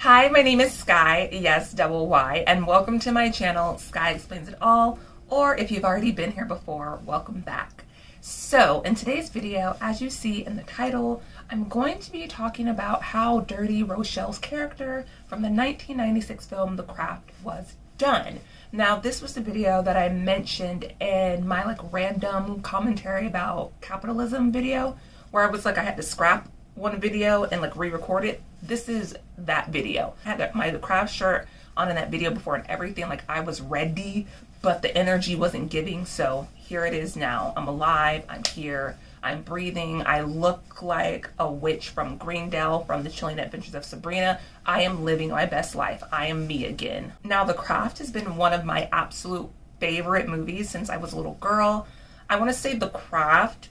Hi, my name is Sky, yes, double Y, and welcome to my channel, Sky Explains It All, or if you've already been here before, welcome back. So, in today's video, as you see in the title, I'm going to be talking about how dirty Rochelle's character from the 1996 film The Craft was done. Now, this was the video that I mentioned in my random commentary about capitalism video, where I was I had to scrap one video and re-record it. This is that video. I had my Craft shirt on in that video before and everything. I was ready, but the energy wasn't giving. So here it is now. I'm alive. I'm here. I'm breathing. I look like a witch from Greendale from the Chilling Adventures of Sabrina. I am living my best life. I am me again. Now, The Craft has been one of my absolute favorite movies since I was a little girl. I want to say The Craft,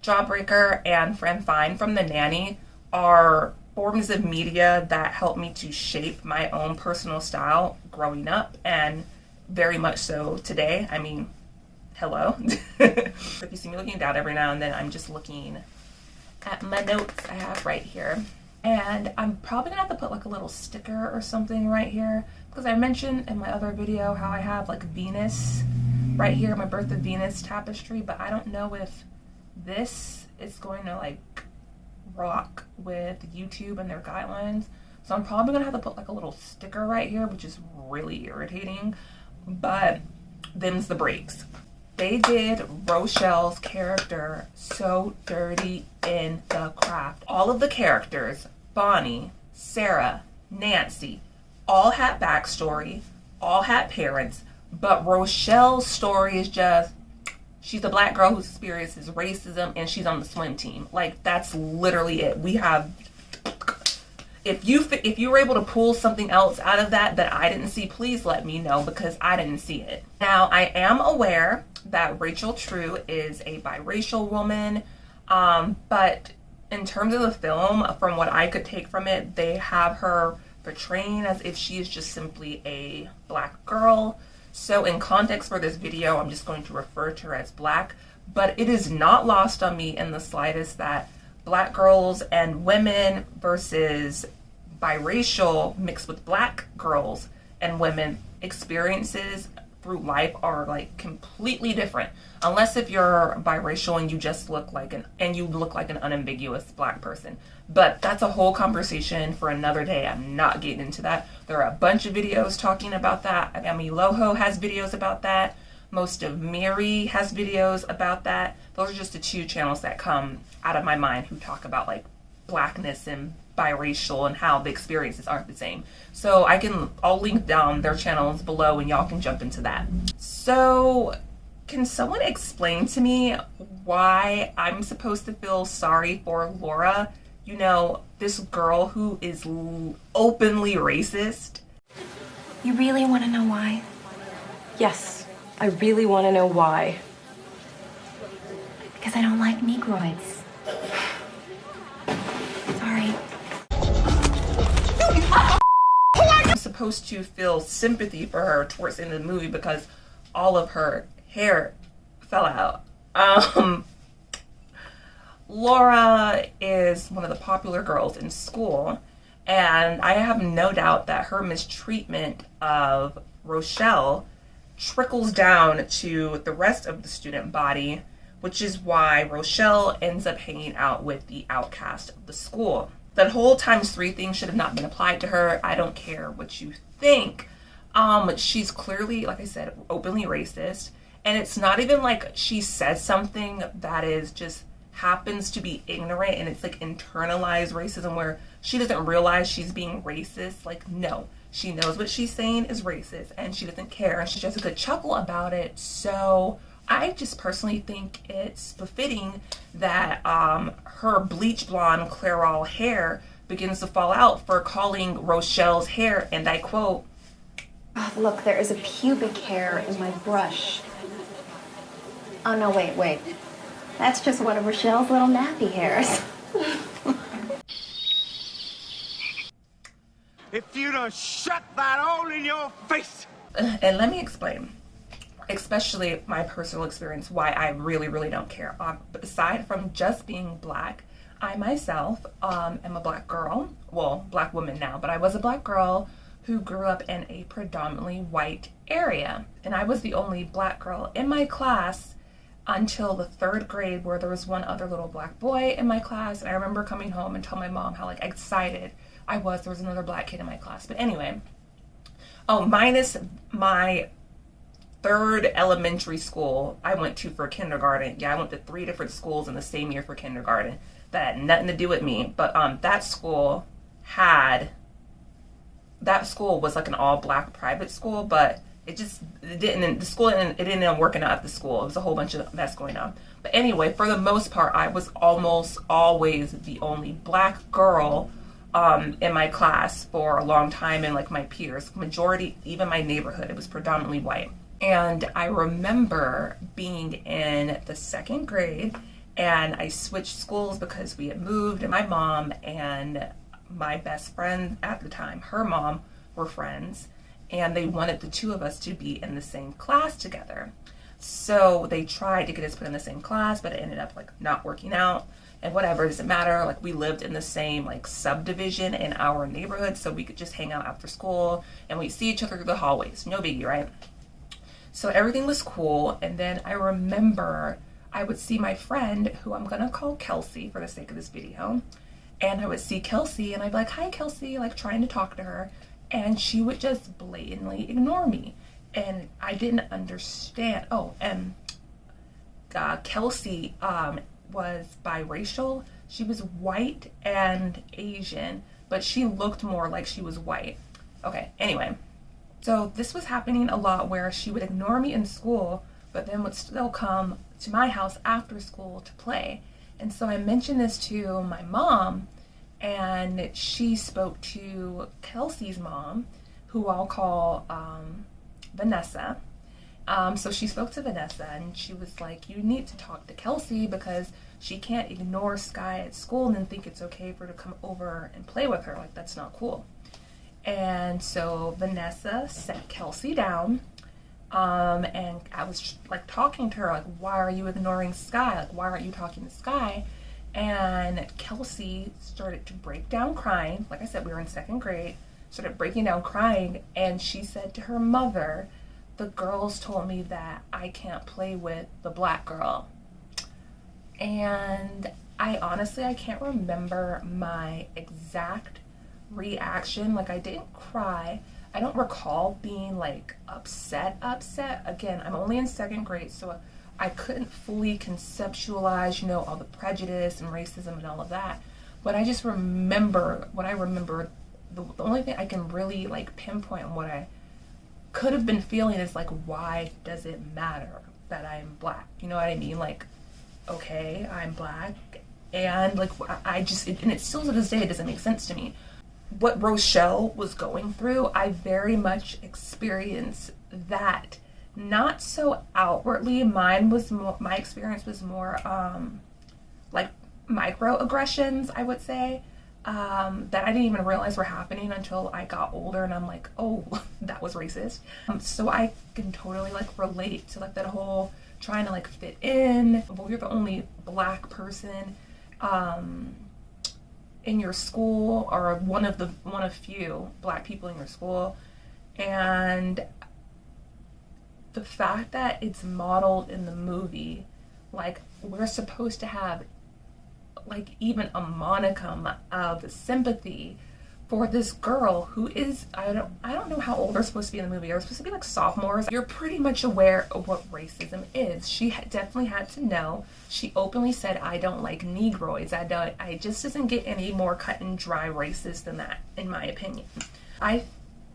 Jawbreaker, and Fran Fine from The Nanny are forms of media that helped me to shape my own personal style growing up, and very much so today. I mean, hello. If you see me looking down every now and then, I'm just looking at my notes I have right here. And I'm probably gonna have to put a little sticker or something right here, because I mentioned in my other video how I have Venus right here, my Birth of Venus tapestry, but I don't know if this is going to rock with YouTube and their guidelines. So I'm probably gonna have to put a little sticker right here, which is really irritating, but them's the breaks. They did Rochelle's character so dirty in The Craft. All of the characters, Bonnie, Sarah, Nancy, all had backstory, all had parents, but Rochelle's story is just, she's a black girl who experiences racism and she's on the swim team. That's literally it. We have, if you were able to pull something else out of that I didn't see, please let me know, because I didn't see it. Now, I am aware that Rachel True is a biracial woman, but in terms of the film, from what I could take from it, they have her portraying as if she is just simply a black girl. So in context for this video, I'm just going to refer to her as black, but it is not lost on me in the slightest that black girls and women versus biracial mixed with black girls and women experiences through life are completely different. Unless if you're biracial and you just look like an unambiguous black person. But that's a whole conversation for another day. I'm not getting into that. There are a bunch of videos talking about that. Loho has videos about that. Most of Mary has videos about that. Those are just the two channels that come out of my mind who talk about blackness and biracial and how the experiences aren't the same. So I'll link down their channels below and y'all can jump into that. So can someone explain to me why I'm supposed to feel sorry for Laura? You know, this girl who is openly racist. You really want to know why? Yes, I really want to know why. Because I don't like Negroids. Sorry. I'm supposed to feel sympathy for her towards the end of the movie because all of her hair fell out. Laura is one of the popular girls in school, and I have no doubt that her mistreatment of Rochelle trickles down to the rest of the student body, which is why Rochelle ends up hanging out with the outcast of the school. That whole ×3 thing should have not been applied to her. I don't care what you think. She's clearly, like I said, openly racist, and it's not even she says something that is just happens to be ignorant and it's internalized racism where she doesn't realize she's being racist. No, she knows what she's saying is racist and she doesn't care, and she has a good chuckle about it. So I just personally think it's befitting that her bleach blonde Clairol hair begins to fall out for calling Rochelle's hair, and I quote, Oh, look, there is a pubic hair in my brush. Oh, no, wait. That's just one of Rochelle's little nappy hairs. If you don't shut that hole in your face. And let me explain, especially my personal experience, why I really don't care. But aside from just being black, I myself am a black girl, well, black woman now, but I was a black girl who grew up in a predominantly white area. And I was the only black girl in my class until the 3rd grade, where there was one other little black boy in my class. And I remember coming home and telling my mom how like excited I was there was another black kid in my class. But anyway, oh, minus my 3rd elementary school I went to for kindergarten. Yeah, I went to 3 different schools in the same year for kindergarten. That had nothing to do with me. But that school was like an all black private school, but it didn't end up working out at the school. It was a whole bunch of mess going on. But anyway, for the most part, I was almost always the only black girl in my class for a long time, and like my peers, majority, even my neighborhood, it was predominantly white. And I remember being in the 2nd grade, and I switched schools because we had moved, and my mom and my best friend at the time, her mom, were friends, and they wanted the 2 of us to be in the same class together. So they tried to get us put in the same class, but it ended up like not working out. And whatever, it doesn't matter. Like, we lived in the same like subdivision in our neighborhood, so we could just hang out after school and we'd see each other through the hallways. No biggie, right? So everything was cool. And then I remember I would see my friend, who I'm gonna call Kelsey for the sake of this video, and I would see Kelsey and I'd be like, hi Kelsey, like trying to talk to her, and she would just blatantly ignore me. And I didn't understand. Oh, and Kelsey was biracial. She was white and Asian, but she looked more like she was white. Okay, anyway. So this was happening a lot, where she would ignore me in school, but then would still come to my house after school to play. And so I mentioned this to my mom, and she spoke to Kelsey's mom, who I'll call Vanessa. So she spoke to Vanessa, and she was like, you need to talk to Kelsey, because she can't ignore Sky at school and then think it's okay for her to come over and play with her. Like, that's not cool. And so Vanessa sat Kelsey down, and I was like talking to her, like, why are you ignoring Sky? Like, why aren't you talking to Sky? And Kelsey started to break down crying. Like I said, we were in 2nd grade, started breaking down crying, and she said to her mother, the girls told me that I can't play with the black girl. And I can't remember my exact reaction. Like, I didn't cry. I don't recall being like upset. Again, I'm only in 2nd grade, so I couldn't fully conceptualize, all the prejudice and racism and all of that. But I just remember the only thing I can really like pinpoint on what I could have been feeling is like, why does it matter that I'm black? You know what I mean? Like, okay, I'm black, and like and it still to this day, it doesn't make sense to me. What Rochelle was going through, I very much experienced that. Not so outwardly. My experience was more like microaggressions, I would say, that I didn't even realize were happening until I got older, and I'm like, oh, that was racist. So I can totally like relate to like that whole trying to like fit in. Well, you're the only black person in your school, or one of few black people in your school, and the fact that it's modeled in the movie, like, we're supposed to have like even a monicum of sympathy for this girl who is, I don't know how old they're supposed to be in the movie. They're supposed to be like sophomores. You're pretty much aware of what racism is. She definitely had to know. She openly said, I don't like Negroids. I just doesn't get any more cut and dry racist than that, in my opinion. I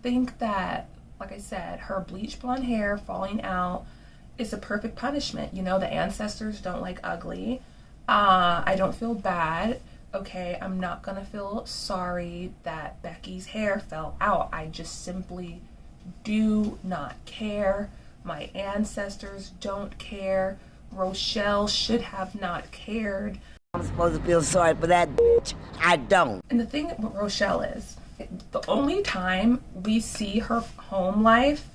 think that, like I said, her bleach blonde hair falling out is a perfect punishment. The ancestors don't like ugly. I don't feel bad. Okay, I'm not gonna feel sorry that Becky's hair fell out. I just simply do not care. My ancestors don't care. Rochelle should have not cared. I'm supposed to feel sorry for that bitch. I don't. And the thing with Rochelle is, the only time we see her home life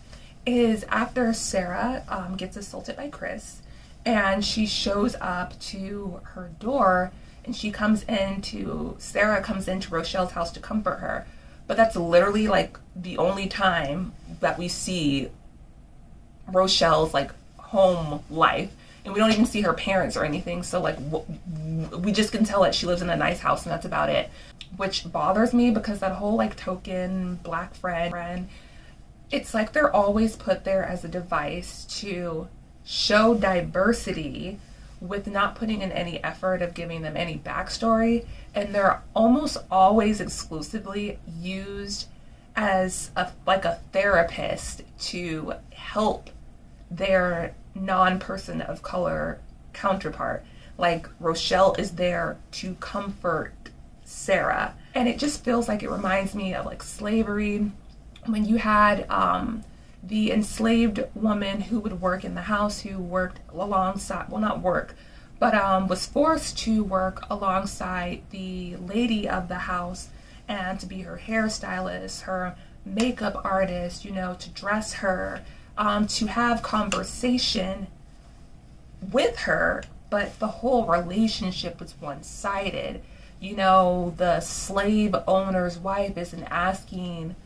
is after Sarah gets assaulted by Chris, and she shows up to her door, and Sarah comes into Rochelle's house to comfort her. But that's literally like the only time that we see Rochelle's like home life, and we don't even see her parents or anything. So like we just can tell that she lives in a nice house, and that's about it, which bothers me because that whole like token black friend, it's like they're always put there as a device to show diversity with not putting in any effort of giving them any backstory, and they're almost always exclusively used as a therapist to help their non-person of color counterpart. Like Rochelle is there to comfort Sarah, and it just feels like it reminds me of like slavery, when you had the enslaved woman who would work in the house, who worked alongside, well, not work, but was forced to work alongside the lady of the house and to be her hairstylist, her makeup artist, you know, to dress her, to have conversation with her, but the whole relationship was one-sided. You know, the slave owner's wife isn't asking,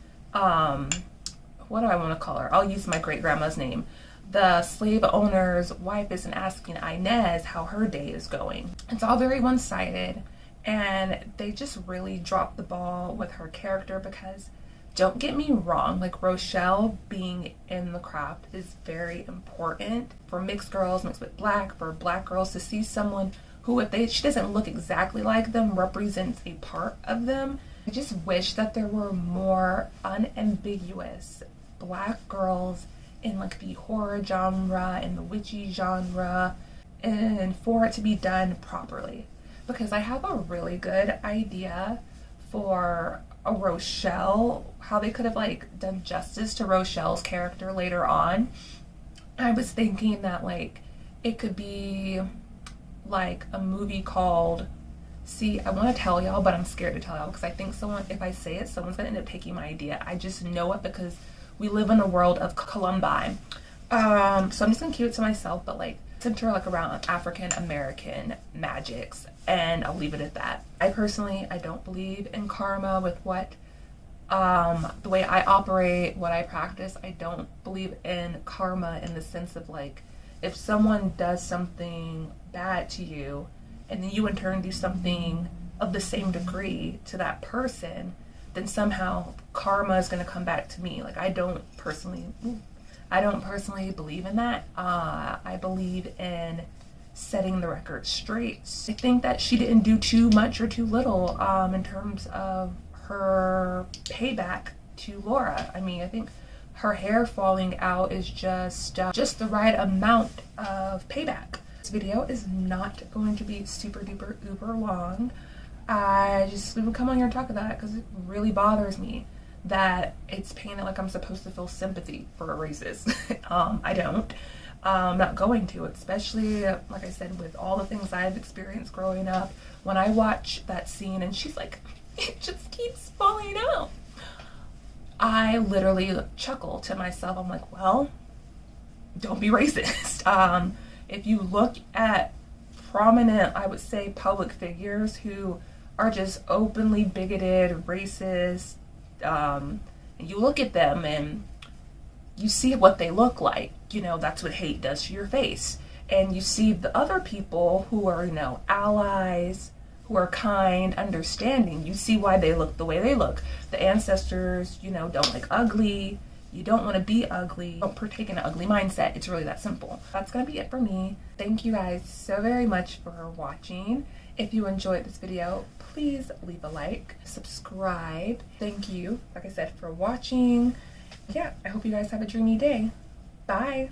what do I want to call her? I'll use my great-grandma's name. The slave owner's wife isn't asking Inez how her day is going. It's all very one-sided, and they just really dropped the ball with her character, because don't get me wrong, like Rochelle being in the craft is very important for mixed girls, mixed with black, for black girls to see someone who, if she doesn't look exactly like them, represents a part of them. I just wish that there were more unambiguous black girls in like the horror genre and the witchy genre, and for it to be done properly, because I have a really good idea for a Rochelle, how they could have like done justice to Rochelle's character later on. I was thinking that like it could be like a movie called, see, I want to tell y'all, but I'm scared to tell y'all because I think if I say it, someone's gonna end up taking my idea. I just know it because we live in a world of Columbine. So I'm just gonna keep it to myself, but like center like around African American magics, and I'll leave it at that. I don't believe in karma with what the way I operate, what I practice. I don't believe in karma in the sense of like, if someone does something bad to you and then you in turn do something of the same degree to that person, then somehow karma is going to come back to me. Like I don't personally believe in that. I believe in setting the record straight. I think that she didn't do too much or too little in terms of her payback to Laura. I mean, I think her hair falling out is just the right amount of payback. This video is not going to be super duper uber long. I just would come on here and talk about it because it really bothers me that it's painted like I'm supposed to feel sympathy for a racist. I don't. I'm not going to, especially, like I said, with all the things I've experienced growing up. When I watch that scene and she's like, it just keeps falling out, I literally chuckle to myself. I'm like, well, don't be racist. If you look at prominent, I would say, public figures who are just openly bigoted, racist, and you look at them and you see what they look like, you know, that's what hate does to your face. And you see the other people who are, you know, allies, who are kind, understanding, you see why they look the way they look. The ancestors, you know, don't like ugly. You don't want to be ugly. Don't partake in an ugly mindset. It's really that simple. That's going to be it for me. Thank you guys so very much for watching. If you enjoyed this video, please leave a like, subscribe. Thank you, like I said, for watching. Yeah, I hope you guys have a dreamy day. Bye.